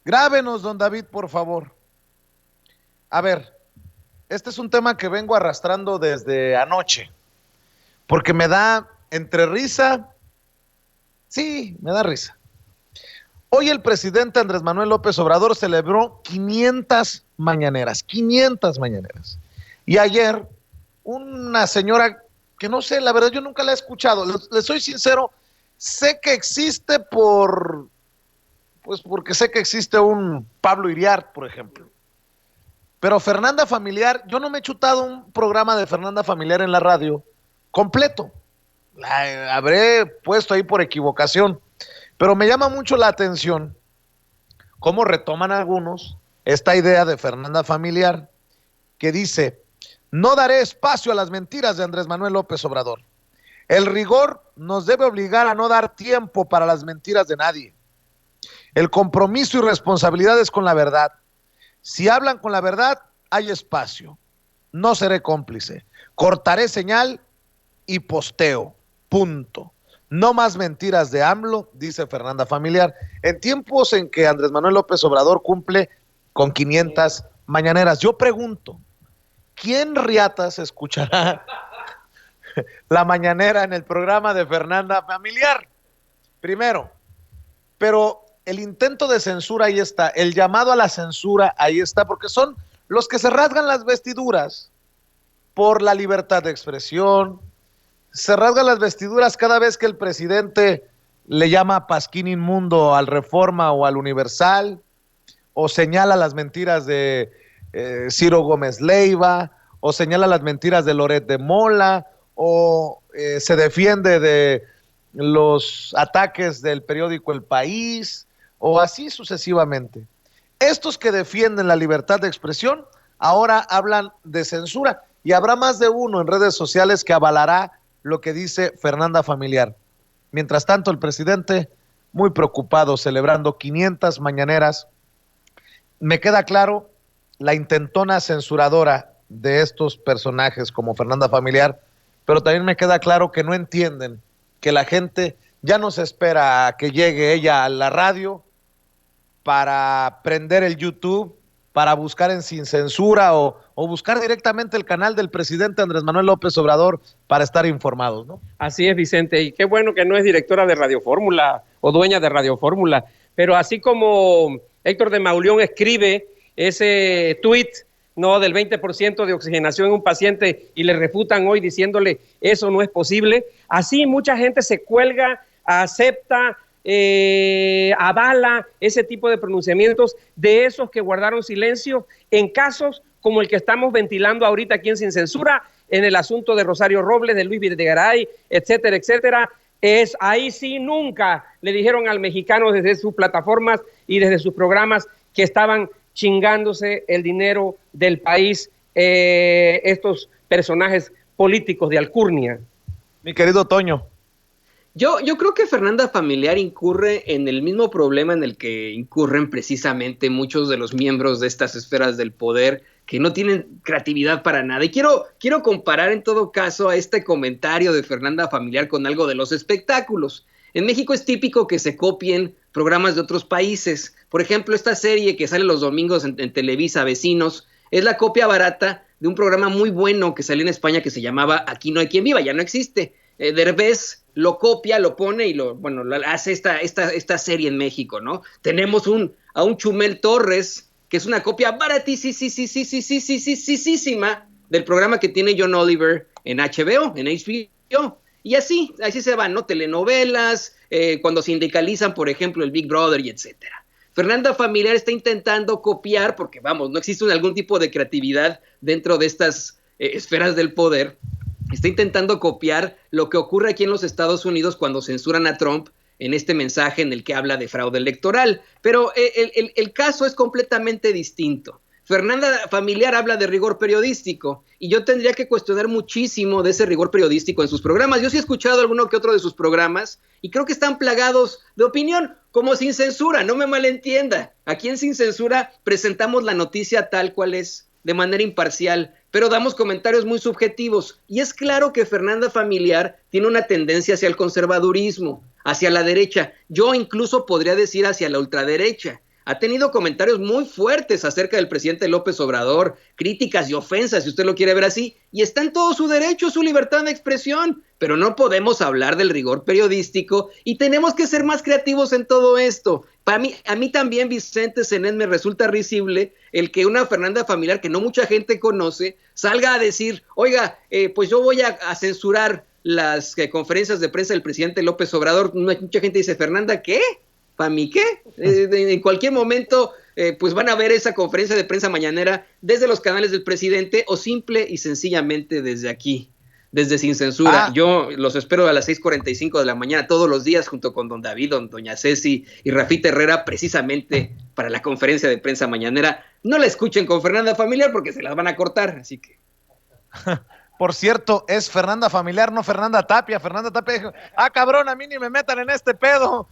Grábenos, don David, por favor. A ver, este es un tema que vengo arrastrando desde anoche, porque me da entre risa, sí, me da risa. Hoy el presidente Andrés Manuel López Obrador celebró 500 mañaneras, 500 mañaneras. Y ayer una señora que no sé, la verdad yo nunca la he escuchado, le soy sincero, sé que existe pues porque sé que existe un Pablo Iriart, por ejemplo. Pero Fernanda Familiar, yo no me he chutado un programa de Fernanda Familiar en la radio completo. La habré puesto ahí por equivocación. Pero me llama mucho la atención cómo retoman algunos esta idea de Fernanda Familiar que dice, no daré espacio a las mentiras de Andrés Manuel López Obrador. El rigor nos debe obligar a no dar tiempo para las mentiras de nadie. El compromiso y responsabilidad es con la verdad. Si hablan con la verdad, hay espacio. No seré cómplice. Cortaré señal y posteo. Punto. No más mentiras de AMLO, dice Fernanda Familiar, en tiempos en que Andrés Manuel López Obrador cumple con 500 mañaneras. Yo pregunto, ¿quién riatas escuchará la mañanera en el programa de Fernanda Familiar? Primero, pero el intento de censura ahí está, el llamado a la censura ahí está, porque son los que se rasgan las vestiduras por la libertad de expresión, se rasgan las vestiduras cada vez que el presidente le llama pasquín inmundo al Reforma o al Universal, o señala las mentiras de Ciro Gómez Leiva, o señala las mentiras de Loret de Mola, o se defiende de los ataques del periódico El País, o así sucesivamente. Estos que defienden la libertad de expresión ahora hablan de censura y habrá más de uno en redes sociales que avalará lo que dice Fernanda Familiar. Mientras tanto, el presidente muy preocupado celebrando 500 mañaneras. Me queda claro la intentona censuradora de estos personajes como Fernanda Familiar, pero también me queda claro que no entienden que la gente ya no se espera a que llegue ella a la radio para prender el YouTube, para buscar en Sin Censura o buscar directamente el canal del presidente Andrés Manuel López Obrador para estar informados, ¿no? Así es, Vicente, y qué bueno que no es directora de Radio Fórmula o dueña de Radio Fórmula, pero así como Héctor de Mauleón escribe ese tuit, ¿no?, del 20% de oxigenación en un paciente y le refutan hoy diciéndole eso no es posible, así mucha gente se cuelga, acepta, avala ese tipo de pronunciamientos de esos que guardaron silencio en casos como el que estamos ventilando ahorita aquí en Sin Censura, en el asunto de Rosario Robles, de Luis Videgaray, etcétera, etcétera. Es ahí sí nunca le dijeron al mexicano desde sus plataformas y desde sus programas que estaban chingándose el dinero del país, estos personajes políticos de alcurnia. Mi querido Toño. Yo creo que Fernanda Familiar incurre en el mismo problema en el que incurren precisamente muchos de los miembros de estas esferas del poder que no tienen creatividad para nada. Y quiero comparar en todo caso a este comentario de Fernanda Familiar con algo de los espectáculos. En México es típico que se copien programas de otros países. Por ejemplo, esta serie que sale los domingos en Televisa, Vecinos, es la copia barata de un programa muy bueno que salió en España que se llamaba Aquí no hay quien viva, ya no existe. Derbez lo copia, lo pone y hace esta serie en México, ¿no? Tenemos a un Chumel Torres, que es una copia baratísima del programa que tiene John Oliver en HBO, en HBO. Y así se van, ¿no? Telenovelas, cuando sindicalizan, por ejemplo, el Big Brother y etcétera. Fernanda Familiar está intentando copiar, porque vamos, no existe algún tipo de creatividad dentro de estas esferas del poder. Está intentando copiar lo que ocurre aquí en los Estados Unidos cuando censuran a Trump en este mensaje en el que habla de fraude electoral. Pero el caso es completamente distinto. Fernanda Familiar habla de rigor periodístico y yo tendría que cuestionar muchísimo de ese rigor periodístico en sus programas. Yo sí he escuchado alguno que otro de sus programas y creo que están plagados de opinión, como Sin Censura, no me malentienda. Aquí en Sin Censura presentamos la noticia tal cual es, de manera imparcial, pero damos comentarios muy subjetivos. Y es claro que Fernanda Familiar tiene una tendencia hacia el conservadurismo, hacia la derecha. Yo incluso podría decir hacia la ultraderecha. ha tenido comentarios muy fuertes acerca del presidente López Obrador, críticas y ofensas, si usted lo quiere ver así, y está en todo su derecho, su libertad de expresión, pero no podemos hablar del rigor periodístico y tenemos que ser más creativos en todo esto. A mí también, Vicente Zenet, me resulta risible el que una Fernanda Familiar que no mucha gente conoce salga a decir, oiga, pues yo voy a censurar las conferencias de prensa del presidente López Obrador. Mucha gente dice, Fernanda, ¿qué? ¿Para mí qué? En cualquier momento pues van a ver esa conferencia de prensa mañanera desde los canales del presidente o simple y sencillamente desde aquí, desde Sin Censura. Yo los espero a las 6:45 de la mañana todos los días junto con don David, doña Ceci y Rafita Herrera, precisamente para la conferencia de prensa mañanera. No la escuchen con Fernanda Familiar porque se las van a cortar, así que... Por cierto, es Fernanda Familiar, no Fernanda Tapia. Fernanda Tapia dijo, cabrón, a mí ni me metan en este pedo.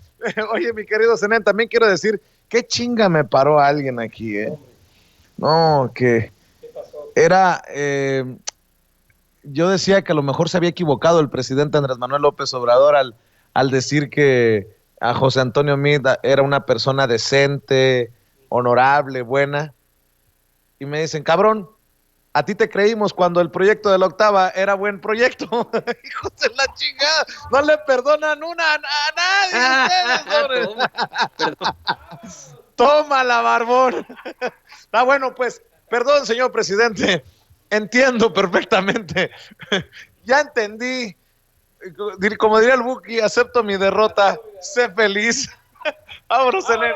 Oye, mi querido Zenet, también quiero decir, qué chinga me paró alguien aquí, No, que era, yo decía que a lo mejor se había equivocado el presidente Andrés Manuel López Obrador al decir que a José Antonio Meade era una persona decente, honorable, buena. Y me dicen, cabrón, a ti te creímos cuando el proyecto de la octava era buen proyecto. Hijos de la chingada, no le perdonan una a nadie. Tómala, barbón. Está bueno, pues, perdón, señor presidente, entiendo perfectamente. Ya entendí. Como diría el Buki, acepto mi derrota, sé feliz. Vámonos, Zenet.